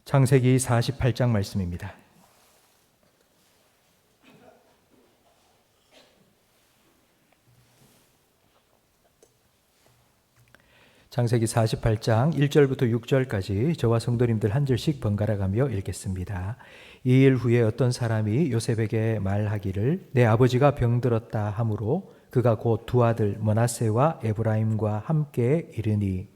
창세기 48장 말씀입니다. 창세기 48장 1절부터 6절까지 저와 성도님들 한 절씩 번갈아 가며 읽겠습니다. 이 일 후에 어떤 사람이 요셉에게 말하기를 내 아버지가 병들었다 하므로 그가 곧 두 아들 므낫세와 에브라임과 함께 이르니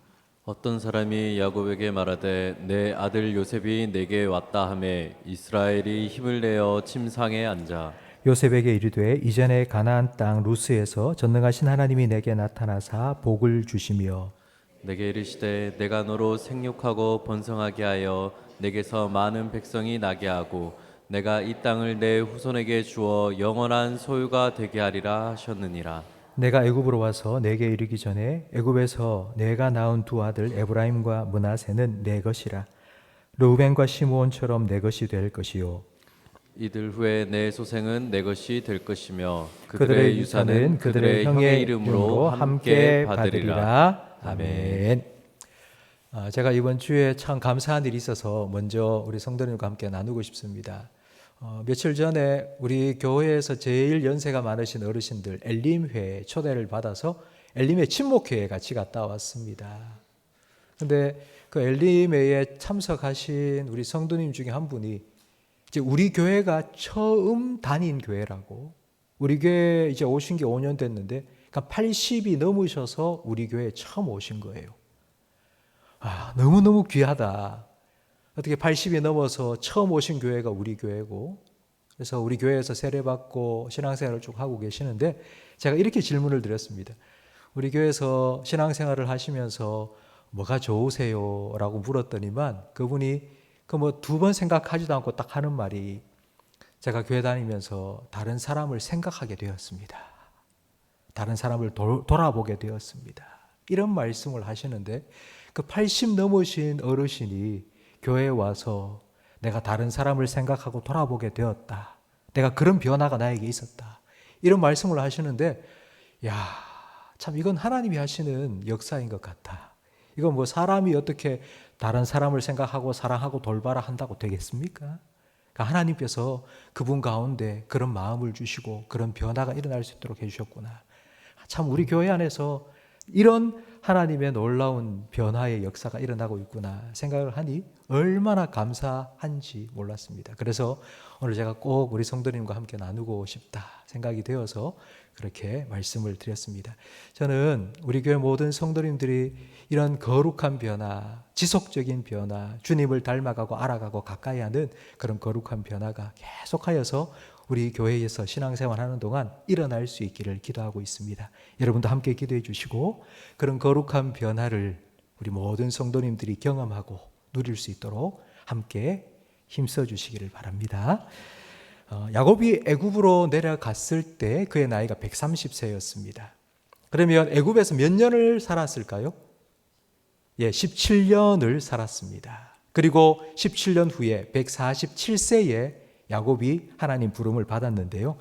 어떤 사람이 야곱에게 말하되 내 아들 요셉이 내게 왔다 하매 이스라엘이 힘을 내어 침상에 앉아 요셉에게 이르되 이전에 가나안 땅 루스에서 전능하신 하나님이 내게 나타나사 복을 주시며 내게 이르시되 내가 너로 생육하고 번성하게 하여 내게서 많은 백성이 나게 하고 내가 이 땅을 내 후손에게 주어 영원한 소유가 되게 하리라 하셨느니라. 내가 애굽으로 와서 내게 이르기 전에 애굽에서 내가 낳은 두 아들 에브라임과 므낫세는 내 것이라. 르우벤과 시므온처럼 내 것이 될 것이요 이들 후에 내 소생은 내 것이 될 것이며 그들의 유산은 그들의 형의 이름으로 함께 받으리라. 아멘. 제가 이번 주에 참 감사한 일이 있어서 먼저 우리 성도님과 함께 나누고 싶습니다. 며칠 전에 우리 교회에서 제일 연세가 많으신 어르신들 엘림회 초대를 받아서 엘림회 친목회에 같이 갔다 왔습니다. 근데 그 엘림회에 참석하신 우리 성도님 중에 한 분이 이제 우리 교회가 처음 다닌 교회라고, 우리 교회 이제 오신 게 5년 됐는데 그러니까 80이 넘으셔서 우리 교회에 처음 오신 거예요. 너무너무 귀하다. 어떻게 80이 넘어서 처음 오신 교회가 우리 교회고, 그래서 우리 교회에서 세례받고 신앙생활을 쭉 하고 계시는데 제가 이렇게 질문을 드렸습니다. 우리 교회에서 신앙생활을 하시면서 뭐가 좋으세요? 라고 물었더니만 그분이 그 뭐 두 번 생각하지도 않고 딱 하는 말이 제가 교회 다니면서 다른 사람을 생각하게 되었습니다. 다른 사람을 돌아보게 되었습니다. 이런 말씀을 하시는데 그 80 넘으신 어르신이 교회에 와서 내가 다른 사람을 생각하고 돌아보게 되었다. 내가 그런 변화가 나에게 있었다. 이런 말씀을 하시는데 참 이건 하나님이 하시는 역사인 것 같다. 이건 뭐 사람이 어떻게 다른 사람을 생각하고 사랑하고 돌봐라 한다고 되겠습니까? 그러니까 하나님께서 그분 가운데 그런 마음을 주시고 그런 변화가 일어날 수 있도록 해주셨구나. 참 우리 교회 안에서 이런 하나님의 놀라운 변화의 역사가 일어나고 있구나 생각을 하니 얼마나 감사한지 몰랐습니다. 그래서 오늘 제가 꼭 우리 성도님과 함께 나누고 싶다 생각이 되어서 그렇게 말씀을 드렸습니다. 저는 우리 교회 모든 성도님들이 이런 거룩한 변화, 지속적인 변화, 주님을 닮아가고 알아가고 가까이 하는 그런 거룩한 변화가 계속하여서 우리 교회에서 신앙생활하는 동안 일어날 수 있기를 기도하고 있습니다. 여러분도 함께 기도해 주시고 그런 거룩한 변화를 우리 모든 성도님들이 경험하고 누릴 수 있도록 함께 힘써 주시기를 바랍니다. 야곱이 애굽으로 내려갔을 때 그의 나이가 130세였습니다. 그러면 애굽에서 몇 년을 살았을까요? 17년을 살았습니다. 그리고 17년 후에 147세에 야곱이 하나님 부름을 받았는데요.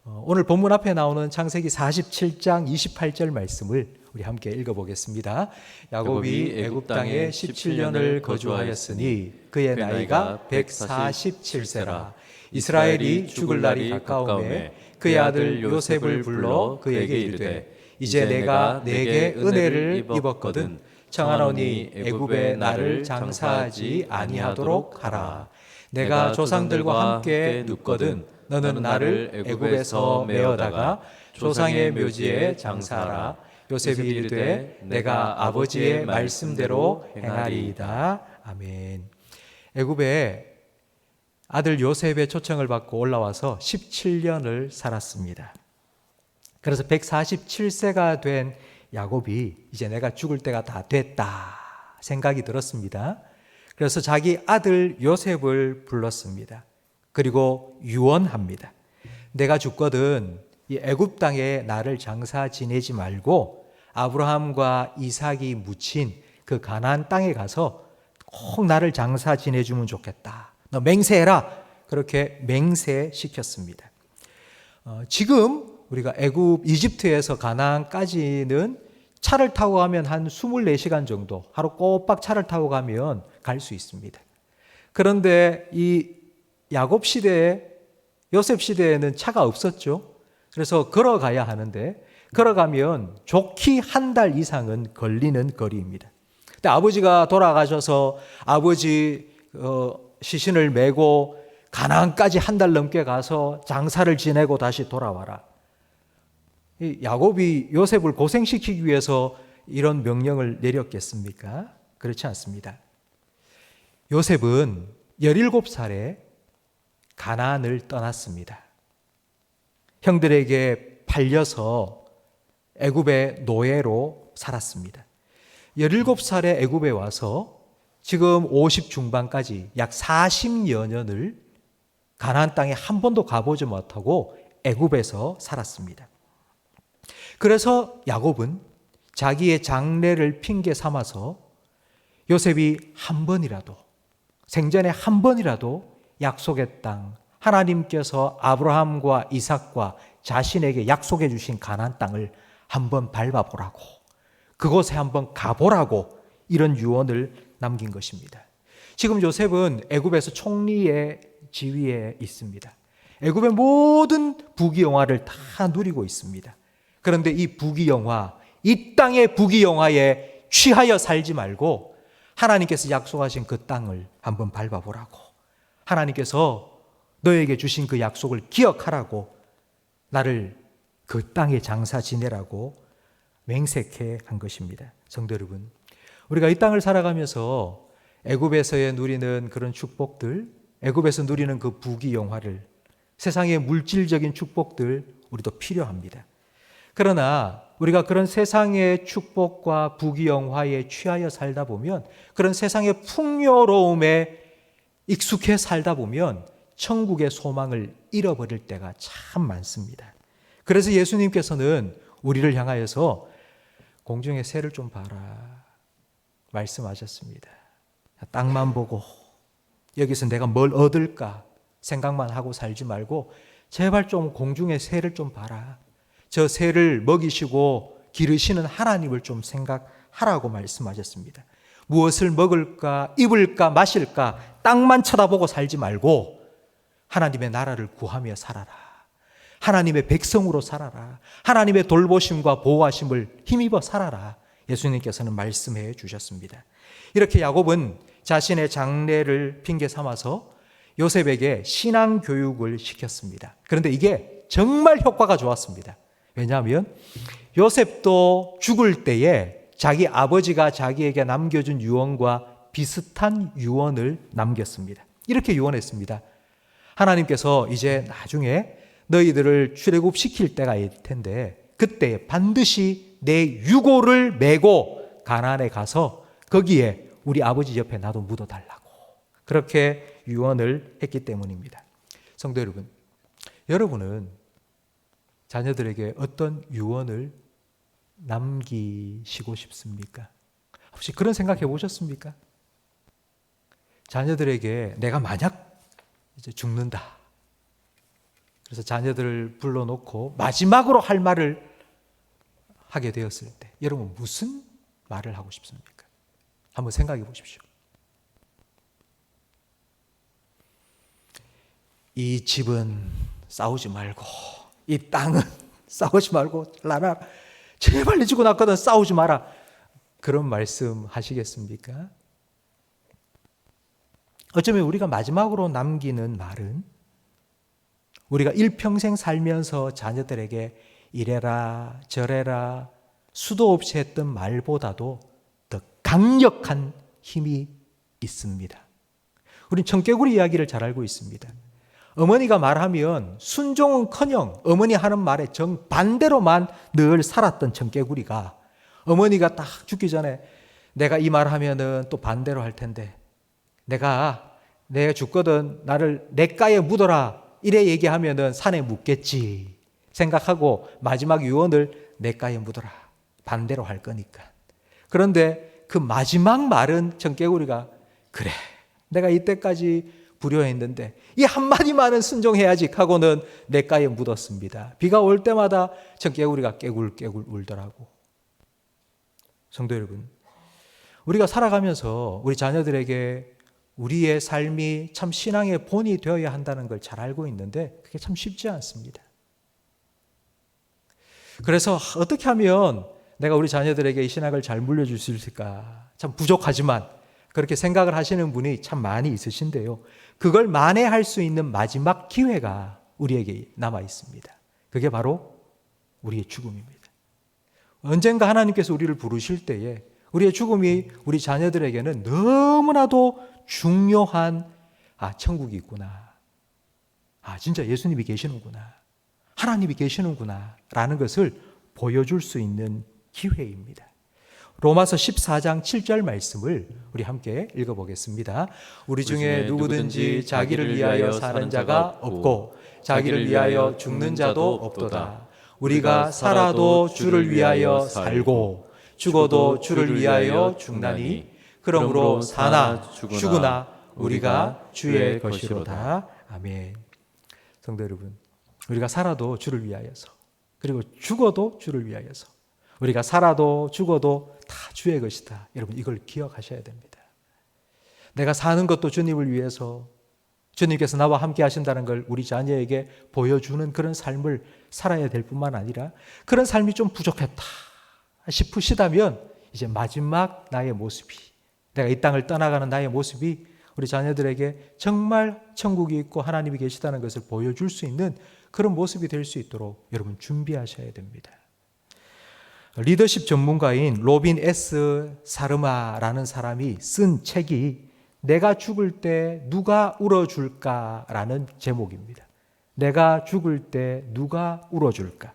오늘 본문 앞에 나오는 창세기 47장 28절 말씀을 우리 함께 읽어보겠습니다. 야곱이 애굽 땅에 17년을 거주하였으니 그의 나이가 147세라. 이스라엘이 죽을 날이 가까우매 그의 아들 요셉을 불러 그에게 이르되 이제 내가 내게 은혜를 입었거든 청하노니 애굽에 나를 장사하지 아니하도록 하라. 내가 조상들과 함께 눕거든 너는 나를 애굽에서 메어다가 조상의 묘지에 장사하라. 요셉이 이르되 내가 아버지의 말씀대로 행하리이다. 아멘. 애굽에 아들 요셉의 초청을 받고 올라와서 17년을 살았습니다. 그래서 147세가 된 야곱이 이제 내가 죽을 때가 다 됐다 생각이 들었습니다. 그래서 자기 아들 요셉을 불렀습니다. 그리고 유언합니다. 내가 죽거든 이 애굽 땅에 나를 장사 지내지 말고 아브라함과 이삭이 묻힌 그 가나안 땅에 가서 꼭 나를 장사 지내주면 좋겠다. 너 맹세해라. 그렇게 맹세시켰습니다. 지금 우리가 애굽 이집트에서 가나안까지는 차를 타고 가면 한 24시간 정도, 하루 꼬박 차를 타고 가면 갈 수 있습니다. 그런데 이 야곱 시대에, 요셉 시대에는 차가 없었죠. 그래서 걸어가야 하는데 걸어가면 좋기 한 달 이상은 걸리는 거리입니다. 근데 아버지가 돌아가셔서 아버지 시신을 메고 가나안까지 한 달 넘게 가서 장사를 지내고 다시 돌아와라. 이 야곱이 요셉을 고생시키기 위해서 이런 명령을 내렸겠습니까? 그렇지 않습니다. 요셉은 17살에 가나안을 떠났습니다. 형들에게 팔려서 애굽의 노예로 살았습니다. 17살에 애굽에 와서 지금 50 중반까지 약 40여 년을 가나안 땅에 한 번도 가보지 못하고 애굽에서 살았습니다. 그래서 야곱은 자기의 장래를 핑계 삼아서 요셉이 한 번이라도, 생전에 한 번이라도 약속의 땅, 하나님께서 아브라함과 이삭과 자신에게 약속해 주신 가나안 땅을 한번 밟아보라고, 그곳에 한번 가보라고 이런 유언을 남긴 것입니다. 지금 요셉은 애굽에서 총리의 지위에 있습니다. 애굽의 모든 부귀영화를 다 누리고 있습니다. 그런데 이 부귀영화, 이 땅의 부귀영화에 취하여 살지 말고 하나님께서 약속하신 그 땅을 한번 밟아보라고, 하나님께서 너에게 주신 그 약속을 기억하라고, 나를 그 땅에 장사 지내라고 맹세케 한 것입니다. 성도 여러분, 우리가 이 땅을 살아가면서 애굽에서의 누리는 그런 축복들, 애굽에서 누리는 그 부귀영화를, 세상의 물질적인 축복들 우리도 필요합니다. 그러나 우리가 그런 세상의 축복과 부귀영화에 취하여 살다 보면, 그런 세상의 풍요로움에 익숙해 살다 보면 천국의 소망을 잃어버릴 때가 참 많습니다. 그래서 예수님께서는 우리를 향하여서 공중의 새를 좀 봐라 말씀하셨습니다. 땅만 보고 여기서 내가 뭘 얻을까 생각만 하고 살지 말고 제발 좀 공중의 새를 좀 봐라. 저 새를 먹이시고 기르시는 하나님을 좀 생각하라고 말씀하셨습니다. 무엇을 먹을까, 입을까, 마실까 땅만 쳐다보고 살지 말고 하나님의 나라를 구하며 살아라. 하나님의 백성으로 살아라. 하나님의 돌보심과 보호하심을 힘입어 살아라. 예수님께서는 말씀해 주셨습니다. 이렇게 야곱은 자신의 장래를 핑계 삼아서 요셉에게 신앙 교육을 시켰습니다. 그런데 이게 정말 효과가 좋았습니다. 왜냐하면 요셉도 죽을 때에 자기 아버지가 자기에게 남겨준 유언과 비슷한 유언을 남겼습니다. 이렇게 유언했습니다. 하나님께서 이제 나중에 너희들을 출애굽시킬 때가 있을 텐데 그때 반드시 내 유고를 메고 가나안에 가서 거기에 우리 아버지 옆에 나도 묻어달라고 그렇게 유언을 했기 때문입니다. 성도 여러분, 여러분은 자녀들에게 어떤 유언을 남기시고 싶습니까? 혹시 그런 생각 해보셨습니까? 자녀들에게 내가 만약 이제 죽는다. 그래서 자녀들을 불러놓고 마지막으로 할 말을 하게 되었을 때 여러분 무슨 말을 하고 싶습니까? 한번 생각해 보십시오. 이 집은 싸우지 말고, 이 땅은 싸우지 말고, 나라 제발 네 죽고 났거든 싸우지 마라. 그런 말씀 하시겠습니까? 어쩌면 우리가 마지막으로 남기는 말은 우리가 일평생 살면서 자녀들에게 이래라 저래라 수도 없이 했던 말보다도 더 강력한 힘이 있습니다. 우린 청개구리 이야기를 잘 알고 있습니다. 어머니가 말하면 순종은커녕 어머니 하는 말에 정반대로만 늘 살았던 청개구리가 어머니가 딱 죽기 전에 내가 이 말하면은 또 반대로 할 텐데 내가 죽거든 나를 냇가에 묻어라 이래 얘기하면은 산에 묻겠지 생각하고 마지막 유언을 냇가에 묻어라 반대로 할 거니까. 그런데 그 마지막 말은 청개구리가 그래 내가 이때까지 불효했는데 이 한마디만은 순종해야지 하고는 냇가에 묻었습니다. 비가 올 때마다 청개구리가 깨굴깨굴 울더라고. 성도 여러분, 우리가 살아가면서 우리 자녀들에게 우리의 삶이 참 신앙의 본이 되어야 한다는 걸 잘 알고 있는데 그게 참 쉽지 않습니다. 그래서 어떻게 하면 내가 우리 자녀들에게 이 신학을 잘 물려줄 수 있을까? 참 부족하지만 그렇게 생각을 하시는 분이 참 많이 있으신데요. 그걸 만회할 수 있는 마지막 기회가 우리에게 남아 있습니다. 그게 바로 우리의 죽음입니다. 언젠가 하나님께서 우리를 부르실 때에 우리의 죽음이 우리 자녀들에게는 너무나도 중요한 천국이 있구나. 진짜 예수님이 계시는구나. 하나님이 계시는구나 라는 것을 보여줄 수 있는 기회입니다. 로마서 14장 7절 말씀을 우리 함께 읽어보겠습니다. 우리 중에 누구든지 자기를 위하여 사는 자가 없고 자기를 위하여 죽는 자도 없도다. 우리가 살아도 주를 위하여 살고 죽어도 주를 위하여 죽나니 그러므로 사나 죽으나 우리가 주의 것이로다. 아멘. 성도 여러분, 우리가 살아도 주를 위하여서, 그리고 죽어도 주를 위하여서, 우리가 살아도 죽어도 다 주의 것이다. 여러분, 이걸 기억하셔야 됩니다. 내가 사는 것도 주님을 위해서, 주님께서 나와 함께 하신다는 걸 우리 자녀에게 보여주는 그런 삶을 살아야 될 뿐만 아니라, 그런 삶이 좀 부족했다 싶으시다면 이제 마지막 나의 모습이, 내가 이 땅을 떠나가는 나의 모습이 우리 자녀들에게 정말 천국이 있고 하나님이 계시다는 것을 보여줄 수 있는 그런 모습이 될 수 있도록 여러분 준비하셔야 됩니다. 리더십 전문가인 로빈 S. 사르마라는 사람이 쓴 책이 내가 죽을 때 누가 울어줄까라는 제목입니다. 내가 죽을 때 누가 울어줄까?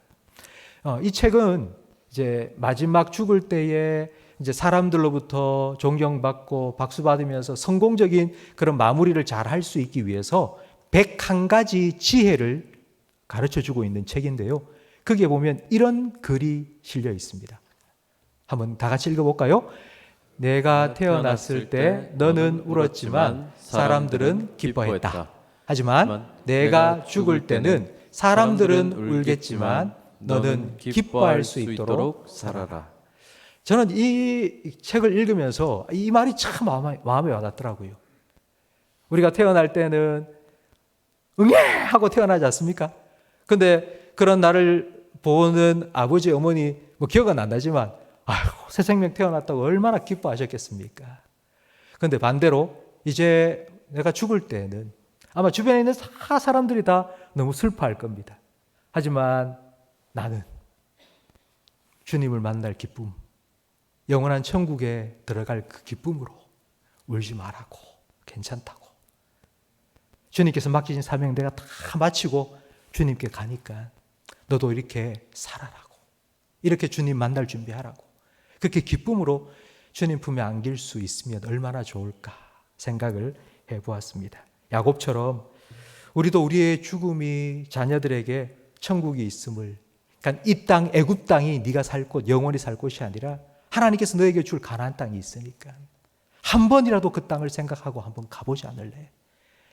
이 책은 이제 마지막 죽을 때에 이제 사람들로부터 존경받고 박수받으면서 성공적인 그런 마무리를 잘 할 수 있기 위해서 101가지 지혜를 가르쳐 주고 있는 책인데요. 거기에 보면 이런 글이 실려 있습니다. 한번 다 같이 읽어볼까요? 내가 태어났을 때 너는 울었지만 사람들은 기뻐했다. 하지만 내가 죽을 때는 사람들은 울겠지만 너는 기뻐할 수 있도록 살아라. 저는 이 책을 읽으면서 이 말이 참 마음에 와닿더라고요. 우리가 태어날 때는 응애 하고 태어나지 않습니까? 근데 그런 나를 보는 아버지, 어머니 기억은 안 나지만 아이고, 새 생명 태어났다고 얼마나 기뻐하셨겠습니까? 그런데 반대로 이제 내가 죽을 때는 아마 주변에 있는 사람들이 다 너무 슬퍼할 겁니다. 하지만 나는 주님을 만날 기쁨, 영원한 천국에 들어갈 그 기쁨으로 울지 말라고, 괜찮다고. 주님께서 맡기신 사명 내가 다 마치고 주님께 가니까 너도 이렇게 살아라고, 이렇게 주님 만날 준비하라고, 그렇게 기쁨으로 주님 품에 안길 수 있으면 얼마나 좋을까 생각을 해보았습니다. 야곱처럼 우리도 우리의 죽음이 자녀들에게 천국이 있음을, 그러니까 이 땅, 애굽 땅이 네가 살 곳, 영원히 살 곳이 아니라 하나님께서 너에게 줄 가나안 땅이 있으니까 한 번이라도 그 땅을 생각하고 한번 가보지 않을래?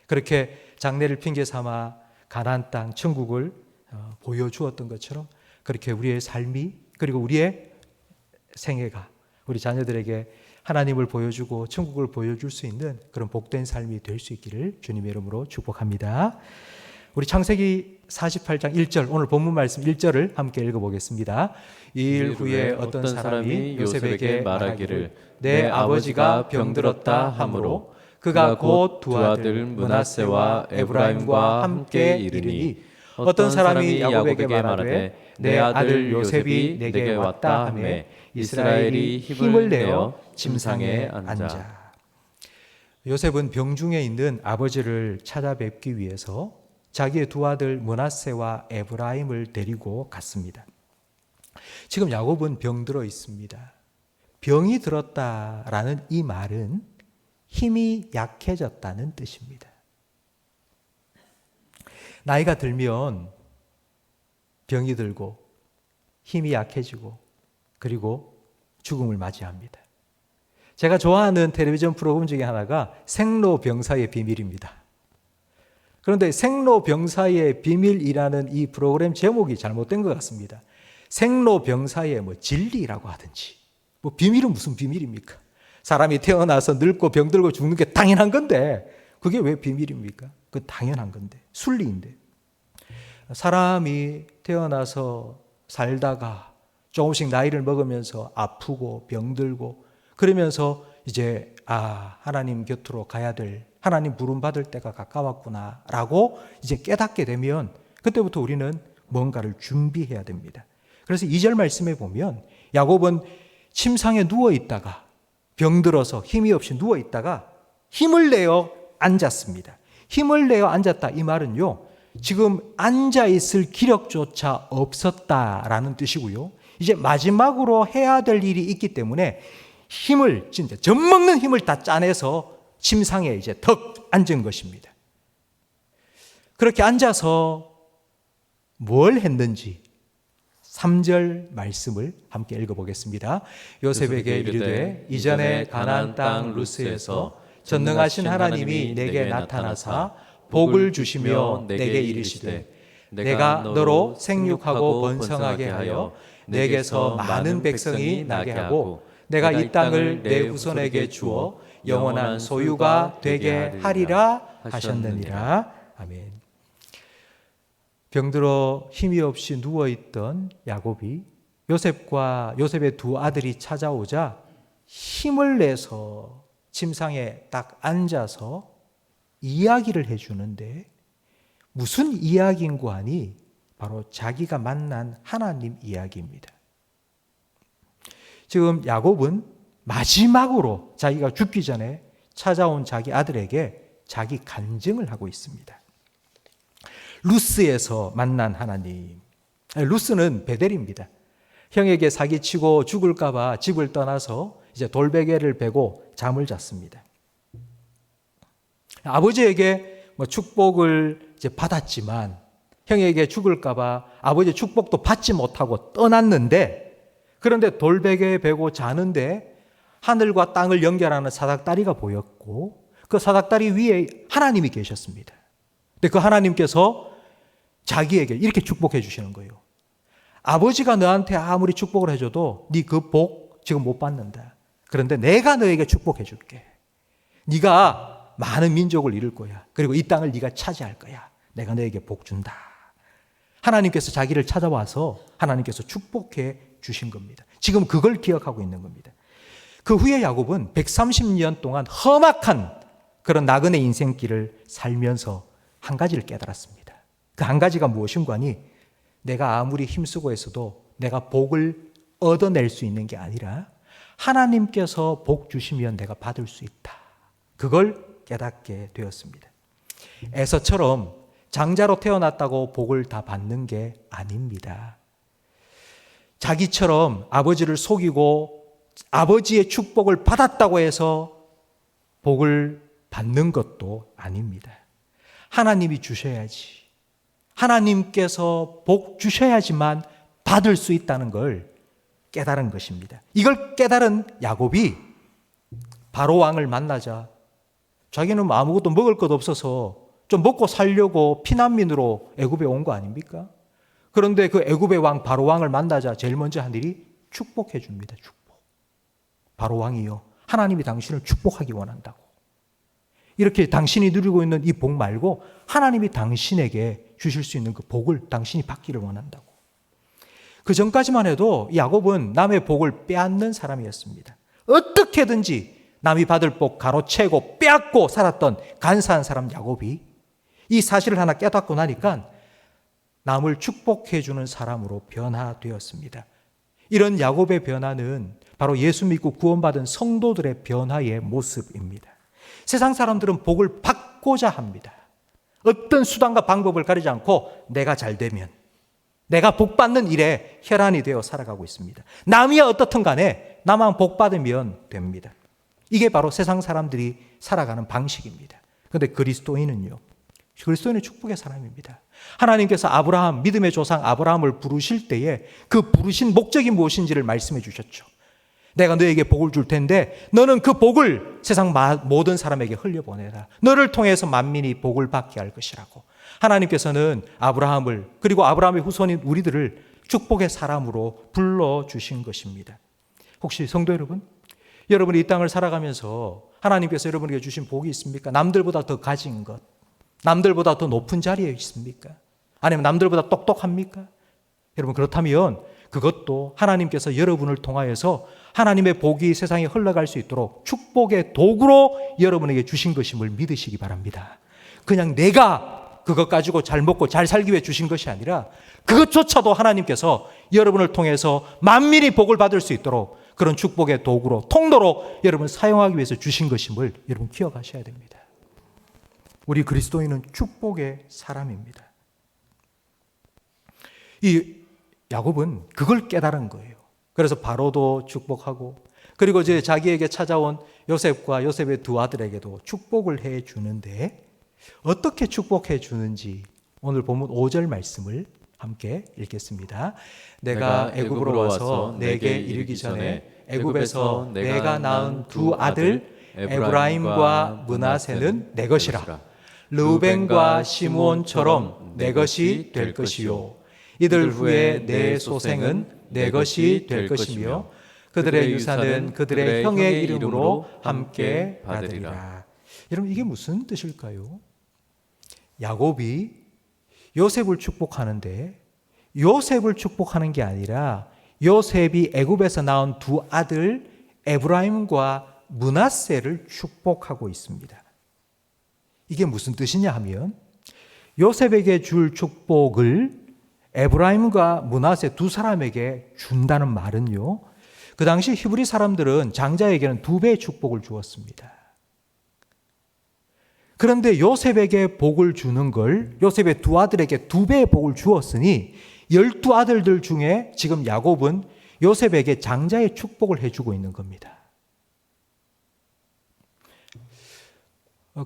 그렇게 장래를 핑계 삼아 가나안 땅, 천국을 보여주었던 것처럼 그렇게 우리의 삶이, 그리고 우리의 생애가 우리 자녀들에게 하나님을 보여주고 천국을 보여줄 수 있는 그런 복된 삶이 될 수 있기를 주님의 이름으로 축복합니다. 우리 창세기 48장 1절, 오늘 본문 말씀 1절을 함께 읽어보겠습니다. 이 일 후에 어떤 사람이 요셉에게 말하기를 내 아버지가 병들었다 하므로 그가 곧 두 아들 므낫세와 에브라임과 함께 이르니 어떤 사람이 야곱에게 말하되 내 아들 요셉이 내게 왔다 하매 이스라엘이 힘을 내어 침상에 앉아. 요셉은 병중에 있는 아버지를 찾아뵙기 위해서 자기의 두 아들 므낫세와 에브라임을 데리고 갔습니다. 지금 야곱은 병들어 있습니다. 병이 들었다라는 이 말은 힘이 약해졌다는 뜻입니다. 나이가 들면 병이 들고 힘이 약해지고 그리고 죽음을 맞이합니다. 제가 좋아하는 텔레비전 프로그램 중에 하나가 생로병사의 비밀입니다. 그런데 생로병사의 비밀이라는 이 프로그램 제목이 잘못된 것 같습니다. 생로병사의 진리라고 하든지, 비밀은 무슨 비밀입니까? 사람이 태어나서 늙고 병들고 죽는 게 당연한 건데 그게 왜 비밀입니까? 그 당연한 건데, 순리인데. 사람이 태어나서 살다가 조금씩 나이를 먹으면서 아프고 병들고 그러면서 이제 하나님 곁으로 가야 될, 하나님 부름 받을 때가 가까웠구나 라고 이제 깨닫게 되면 그때부터 우리는 뭔가를 준비해야 됩니다. 그래서 2절 말씀에 보면 야곱은 침상에 누워 있다가 병들어서 힘이 없이 누워 있다가 힘을 내어 앉았습니다. 힘을 내어 앉았다, 이 말은요, 지금 앉아 있을 기력조차 없었다라는 뜻이고요. 이제 마지막으로 해야 될 일이 있기 때문에 힘을, 진짜 젖먹는 힘을 다 짜내서 침상에 이제 턱 앉은 것입니다. 그렇게 앉아서 뭘 했는지 3절 말씀을 함께 읽어보겠습니다. 요셉에게 이르되 이전에 가나안 땅 루스에서 전능하신 하나님이 내게 나타나사 복을 주시며 내게 이르시되 내가 너로 생육하고 번성하게 하여 내게서 많은 백성이 나게 하고 내가 이 땅을 내 후손에게 주어 영원한 소유가 되게 하리라 하셨느니라. 아멘. 병들어 힘이 없이 누워있던 야곱이 요셉의 두 아들이 찾아오자 힘을 내서 침상에 딱 앉아서 이야기를 해주는데 무슨 이야기인고 하니 바로 자기가 만난 하나님 이야기입니다. 지금 야곱은 마지막으로 자기가 죽기 전에 찾아온 자기 아들에게 자기 간증을 하고 있습니다. 루스에서 만난 하나님. 루스는 베델입니다. 형에게 사기치고 죽을까 봐 집을 떠나서 이제 돌베개를 베고 잠을 잤습니다. 아버지에게 축복을 이제 받았지만 형에게 죽을까 봐 아버지의 축복도 받지 못하고 떠났는데, 그런데 돌베개에 베고 자는데 하늘과 땅을 연결하는 사닥다리가 보였고 그 사닥다리 위에 하나님이 계셨습니다. 근데 그 하나님께서 자기에게 이렇게 축복해 주시는 거예요. 아버지가 너한테 아무리 축복을 해줘도 네 그 복 지금 못 받는다. 그런데 내가 너에게 축복해 줄게. 네가 많은 민족을 이룰 거야. 그리고 이 땅을 네가 차지할 거야. 내가 너에게 복 준다. 하나님께서 자기를 찾아와서 하나님께서 축복해 주신 겁니다. 지금 그걸 기억하고 있는 겁니다. 그 후에 야곱은 130년 동안 험악한 그런 나그네 인생길을 살면서 한 가지를 깨달았습니다. 그 한 가지가 무엇인가 하니 내가 아무리 힘쓰고 했어도 내가 복을 얻어낼 수 있는 게 아니라 하나님께서 복 주시면 내가 받을 수 있다. 그걸 깨닫게 되었습니다. 에서처럼 장자로 태어났다고 복을 다 받는 게 아닙니다. 자기처럼 아버지를 속이고 아버지의 축복을 받았다고 해서 복을 받는 것도 아닙니다. 하나님이 주셔야지. 하나님께서 복 주셔야지만 받을 수 있다는 걸 깨달은 것입니다. 이걸 깨달은 야곱이 바로 왕을 만나자 자기는 아무것도 먹을 것 없어서 좀 먹고 살려고 피난민으로 애굽에 온 거 아닙니까? 그런데 그 애굽의 왕 바로 왕을 만나자 제일 먼저 한 일이 축복해 줍니다. 축복. 바로 왕이요, 하나님이 당신을 축복하기 원한다고. 이렇게 당신이 누리고 있는 이 복 말고 하나님이 당신에게 주실 수 있는 그 복을 당신이 받기를 원한다고. 그 전까지만 해도 야곱은 남의 복을 빼앗는 사람이었습니다. 어떻게든지 남이 받을 복 가로채고 빼앗고 살았던 간사한 사람 야곱이 이 사실을 하나 깨닫고 나니까 남을 축복해 주는 사람으로 변화되었습니다. 이런 야곱의 변화는 바로 예수 믿고 구원받은 성도들의 변화의 모습입니다. 세상 사람들은 복을 받고자 합니다. 어떤 수단과 방법을 가리지 않고 내가 잘 되면, 내가 복 받는 일에 혈안이 되어 살아가고 있습니다. 남이야 어떻든 간에 나만 복 받으면 됩니다. 이게 바로 세상 사람들이 살아가는 방식입니다. 그런데 그리스도인은요, 그리스도인은 축복의 사람입니다. 하나님께서 아브라함, 믿음의 조상 아브라함을 부르실 때에 그 부르신 목적이 무엇인지를 말씀해 주셨죠. 내가 너에게 복을 줄 텐데 너는 그 복을 세상 모든 사람에게 흘려보내라. 너를 통해서 만민이 복을 받게 할 것이라고. 하나님께서는 아브라함을, 그리고 아브라함의 후손인 우리들을 축복의 사람으로 불러주신 것입니다. 혹시 성도 여러분, 여러분이 이 땅을 살아가면서 하나님께서 여러분에게 주신 복이 있습니까? 남들보다 더 가진 것, 남들보다 더 높은 자리에 있습니까? 아니면 남들보다 똑똑합니까? 여러분 그렇다면 그것도 하나님께서 여러분을 통하여서 하나님의 복이 세상에 흘러갈 수 있도록 축복의 도구로 여러분에게 주신 것임을 믿으시기 바랍니다. 그냥 내가 그것 가지고 잘 먹고 잘 살기 위해 주신 것이 아니라 그것조차도 하나님께서 여러분을 통해서 만민이 복을 받을 수 있도록 그런 축복의 도구로 통로로 여러분을 사용하기 위해서 주신 것임을 여러분 기억하셔야 됩니다. 우리 그리스도인은 축복의 사람입니다. 이 야곱은 그걸 깨달은 거예요. 그래서 바로도 축복하고 그리고 이제 자기에게 찾아온 요셉과 요셉의 두 아들에게도 축복을 해 주는데 어떻게 축복해 주는지 오늘 본문 5절 말씀을 함께 읽겠습니다. 내가 애굽으로 와서 내게 이르기 전에 애굽에서 내가 낳은 두 아들 에브라임과 므낫세는 내 것이라. 르우벤과 시므온처럼 내 것이 될 것이요 이들 후에 내 소생은 내 것이 될 것이며 그들의 유산은 그들의 형의 이름으로 함께 받으리라. 여러분 이게 무슨 뜻일까요? 야곱이 요셉을 축복하는데 요셉을 축복하는 게 아니라 요셉이 애굽에서 낳은 두 아들 에브라임과 므낫세를 축복하고 있습니다. 이게 무슨 뜻이냐 하면 요셉에게 줄 축복을 에브라임과 므낫세 두 사람에게 준다는 말은요. 그 당시 히브리 사람들은 장자에게는 2배의 축복을 주었습니다. 그런데 요셉에게 복을 주는 걸 요셉의 두 아들에게 2배의 복을 주었으니 12아들들 중에 지금 야곱은 요셉에게 장자의 축복을 해주고 있는 겁니다.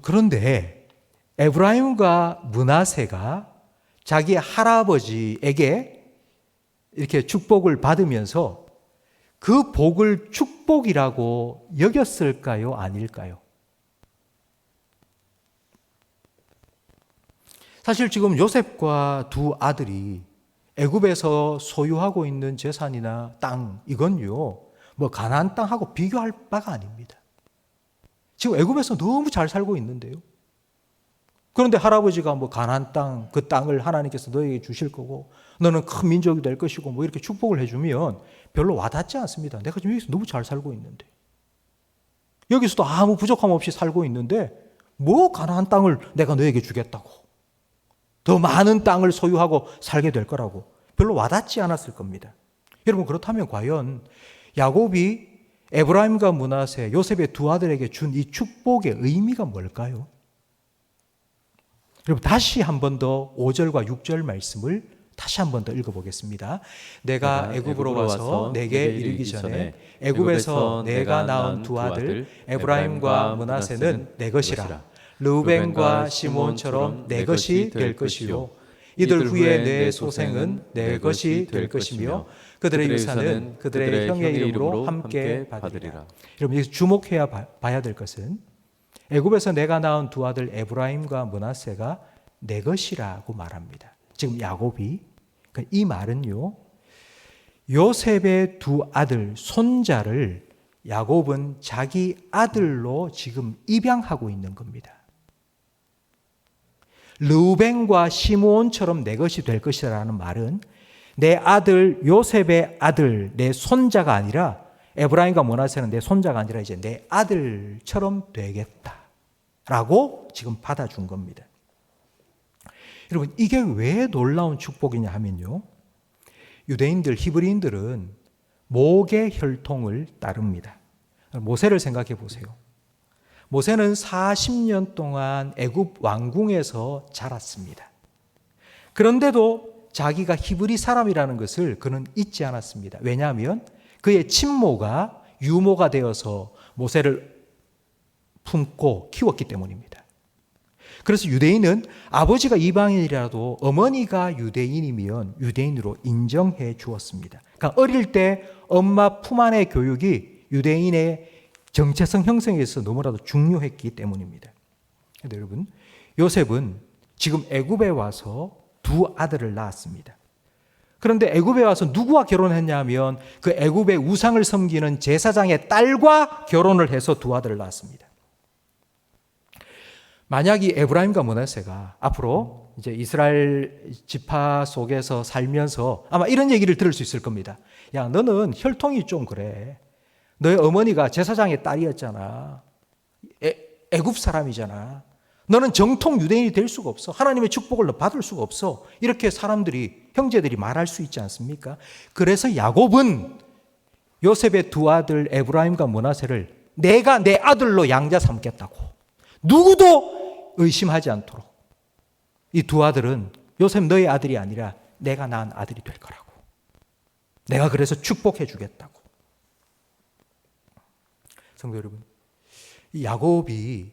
그런데 에브라임과 므낫세가 자기 할아버지에게 이렇게 축복을 받으면서 그 복을 축복이라고 여겼을까요? 아닐까요? 사실 지금 요셉과 두 아들이 애굽에서 소유하고 있는 재산이나 땅 이건요 뭐 가나안 땅하고 비교할 바가 아닙니다. 지금 애굽에서 너무 잘 살고 있는데요. 그런데 할아버지가 뭐 가나안 땅 그 땅을 하나님께서 너에게 주실 거고 너는 큰 민족이 될 것이고 뭐 이렇게 축복을 해주면 별로 와닿지 않습니다. 내가 지금 여기서 너무 잘 살고 있는데 여기서도 아무 부족함 없이 살고 있는데 뭐 가나안 땅을 내가 너에게 주겠다고 더 많은 땅을 소유하고 살게 될 거라고 별로 와닿지 않았을 겁니다. 여러분 그렇다면 과연 야곱이 에브라임과 므낫세 요셉의 두 아들에게 준 이 축복의 의미가 뭘까요? 여러분 다시 한 번 더 5절과 6절 말씀을 다시 한 번 더 읽어보겠습니다. 내가 애굽으로 와서 내게 이르기 전에 애굽에서 내가 낳은 두 아들 에브라임과 므낫세는 내 것이라. 르우벤과 시므온처럼 내 것이 될 것이요 이들 후에 내 소생은 내 것이 될 것이며 그들의 유산은 그들의 형의 이름으로 함께 받으리라. 여러분 여기서 주목해야 봐야 될 것은 애굽에서 내가 낳은 두 아들 에브라임과 므낫세가 내 것이라고 말합니다. 지금 야곱이 이 말은요 요셉의 두 아들 손자를 야곱은 자기 아들로 지금 입양하고 있는 겁니다. 르우벤과 시므온처럼 내 것이 될 것이라는 말은 내 아들 요셉의 아들 내 손자가 아니라 에브라임과 므낫세는 내 손자가 아니라 이제 내 아들처럼 되겠다라고 지금 받아준 겁니다. 여러분 이게 왜 놀라운 축복이냐 하면요. 유대인들 히브리인들은 목의 혈통을 따릅니다. 모세를 생각해 보세요. 모세는 40년 동안 애굽 왕궁에서 자랐습니다. 그런데도 자기가 히브리 사람이라는 것을 그는 잊지 않았습니다. 왜냐하면 그의 친모가 유모가 되어서 모세를 품고 키웠기 때문입니다. 그래서 유대인은 아버지가 이방인이라도 어머니가 유대인이면 유대인으로 인정해 주었습니다. 그러니까 어릴 때 엄마 품 안의 교육이 유대인의 정체성 형성에 있어서 너무나도 중요했기 때문입니다. 그런데 여러분, 요셉은 지금 애굽에 와서 두 아들을 낳았습니다. 그런데 애굽에 와서 누구와 결혼했냐면 그 애굽의 우상을 섬기는 제사장의 딸과 결혼을 해서 두 아들을 낳았습니다. 만약 이 에브라임과 므낫세가 앞으로 이제 이스라엘 지파 속에서 살면서 아마 이런 얘기를 들을 수 있을 겁니다. 야, 너는 혈통이 좀 그래. 너의 어머니가 제사장의 딸이었잖아. 애굽 사람이잖아. 너는 정통 유대인이 될 수가 없어. 하나님의 축복을 너 받을 수가 없어. 이렇게 사람들이, 형제들이 말할 수 있지 않습니까? 그래서 야곱은 요셉의 두 아들 에브라임과 므낫세를 내가 내 아들로 양자 삼겠다고. 누구도 의심하지 않도록. 이 두 아들은 요셉 너의 아들이 아니라 내가 낳은 아들이 될 거라고. 내가 그래서 축복해 주겠다고. 성도 여러분, 이 야곱이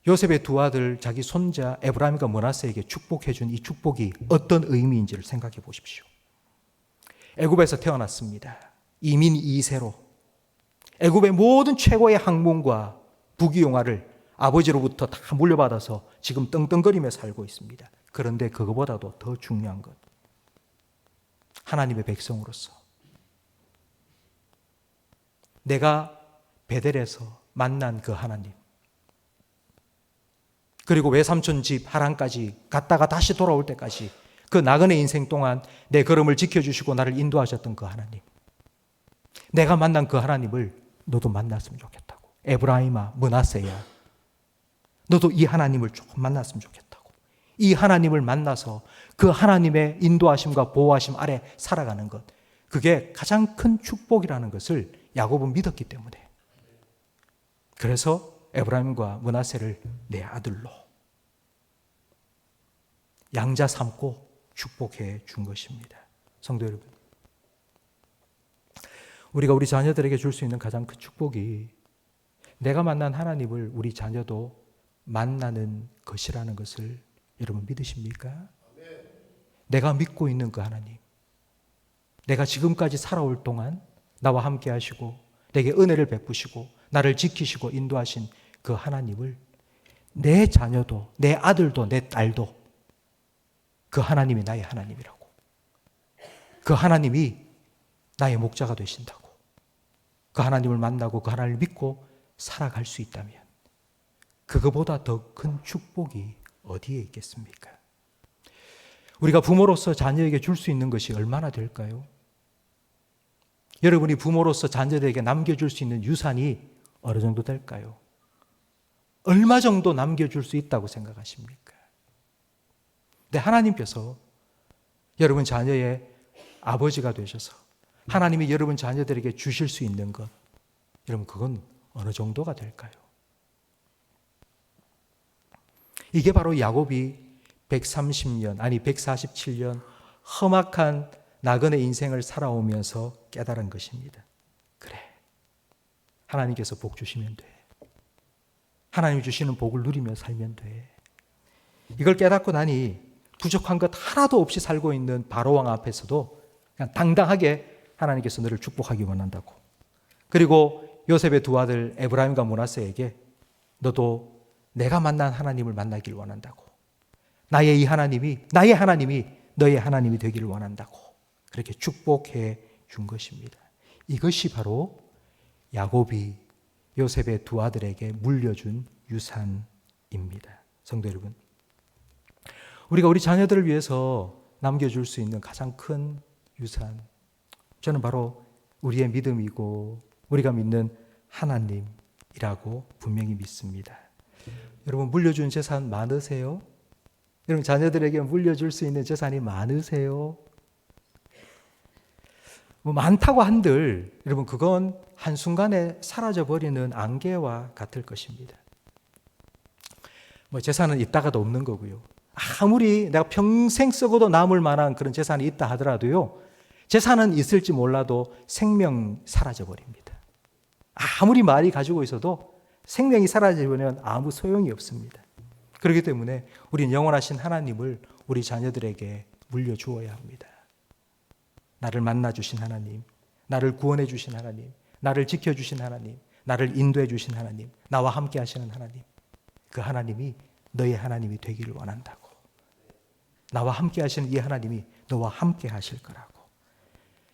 요셉의 두 아들 자기 손자 에브라임과 므낫세에게 축복해 준 이 축복이 어떤 의미인지를 생각해 보십시오. 애굽에서 태어났습니다. 이민 2세로 애굽의 모든 최고의 학문과 부귀영화를 아버지로부터 다 물려받아서 지금 떵떵거리며 살고 있습니다. 그런데 그거보다도 더 중요한 것, 하나님의 백성으로서 내가 베델에서 만난 그 하나님, 그리고 외삼촌 집 하란까지 갔다가 다시 돌아올 때까지 그 나그네 인생 동안 내 걸음을 지켜주시고 나를 인도하셨던 그 하나님, 내가 만난 그 하나님을 너도 만났으면 좋겠다고. 에브라임아, 므낫세야, 너도 이 하나님을 조금 만났으면 좋겠다고. 이 하나님을 만나서 그 하나님의 인도하심과 보호하심 아래 살아가는 것, 그게 가장 큰 축복이라는 것을 야곱은 믿었기 때문에, 그래서 에브라임과 므낫세를 내 아들로 양자 삼고 축복해 준 것입니다. 성도 여러분, 우리가 우리 자녀들에게 줄 수 있는 가장 큰 축복이 내가 만난 하나님을 우리 자녀도 만나는 것이라는 것을 여러분 믿으십니까? 내가 믿고 있는 그 하나님, 내가 지금까지 살아올 동안 나와 함께 하시고 내게 은혜를 베푸시고 나를 지키시고 인도하신 그 하나님을 내 자녀도, 내 아들도, 내 딸도 그 하나님이 나의 하나님이라고, 그 하나님이 나의 목자가 되신다고, 그 하나님을 만나고 그 하나님을 믿고 살아갈 수 있다면 그거보다 더 큰 축복이 어디에 있겠습니까? 우리가 부모로서 자녀에게 줄 수 있는 것이 얼마나 될까요? 여러분이 부모로서 자녀들에게 남겨줄 수 있는 유산이 어느 정도 될까요? 얼마 정도 남겨줄 수 있다고 생각하십니까? 근데 하나님께서 여러분 자녀의 아버지가 되셔서 하나님이 여러분 자녀들에게 주실 수 있는 것, 여러분 그건 어느 정도가 될까요? 이게 바로 야곱이 130년, 아니 147년 험악한 나그네 인생을 살아오면서 깨달은 것입니다. 그래, 하나님께서 복 주시면 돼. 하나님 주시는 복을 누리며 살면 돼. 이걸 깨닫고 나니 부족한 것 하나도 없이 살고 있는 바로왕 앞에서도 그냥 당당하게 하나님께서 너를 축복하기 원한다고. 그리고 요셉의 두 아들 에브라임과 므낫세에게 너도 내가 만난 하나님을 만나길 원한다고. 나의 이 하나님이, 나의 하나님이 너의 하나님이 되기를 원한다고. 그렇게 축복해 준 것입니다. 이것이 바로 야곱이 요셉의 두 아들에게 물려준 유산입니다. 성도 여러분, 우리가 우리 자녀들을 위해서 남겨줄 수 있는 가장 큰 유산, 저는 바로 우리의 믿음이고 우리가 믿는 하나님이라고 분명히 믿습니다. 여러분, 물려준 재산 많으세요? 여러분, 자녀들에게 물려줄 수 있는 재산이 많으세요? 뭐 많다고 한들 여러분 그건 한순간에 사라져버리는 안개와 같을 것입니다. 뭐 재산은 있다가도 없는 거고요. 아무리 내가 평생 쓰고도 남을 만한 그런 재산이 있다 하더라도요, 재산은 있을지 몰라도 생명 사라져버립니다. 아무리 많이 가지고 있어도 생명이 사라지면 아무 소용이 없습니다. 그렇기 때문에 우리는 영원하신 하나님을 우리 자녀들에게 물려주어야 합니다. 나를 만나주신 하나님, 나를 구원해 주신 하나님, 나를 지켜주신 하나님, 나를 인도해 주신 하나님, 나와 함께 하시는 하나님, 그 하나님이 너의 하나님이 되기를 원한다고. 나와 함께 하시는 이 하나님이 너와 함께 하실 거라고.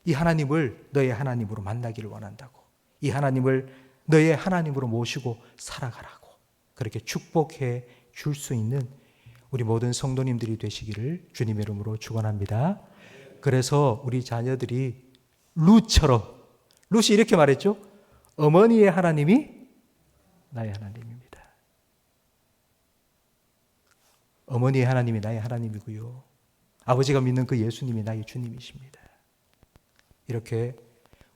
이 하나님을 너의 하나님으로 만나기를 원한다고. 이 하나님을 너의 하나님으로 모시고 살아가라고. 그렇게 축복해 줄 수 있는 우리 모든 성도님들이 되시기를 주님의 이름으로 축원합니다. 그래서 우리 자녀들이 룻처럼, 룻이 이렇게 말했죠. 어머니의 하나님이 나의 하나님입니다. 어머니의 하나님이 나의 하나님이고요. 아버지가 믿는 그 예수님이 나의 주님이십니다. 이렇게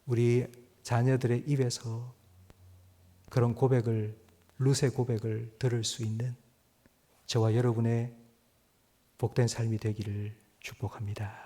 우리 자녀들의 입에서 그런 고백을, 룻의 고백을 들을 수 있는 저와 여러분의 복된 삶이 되기를 축복합니다.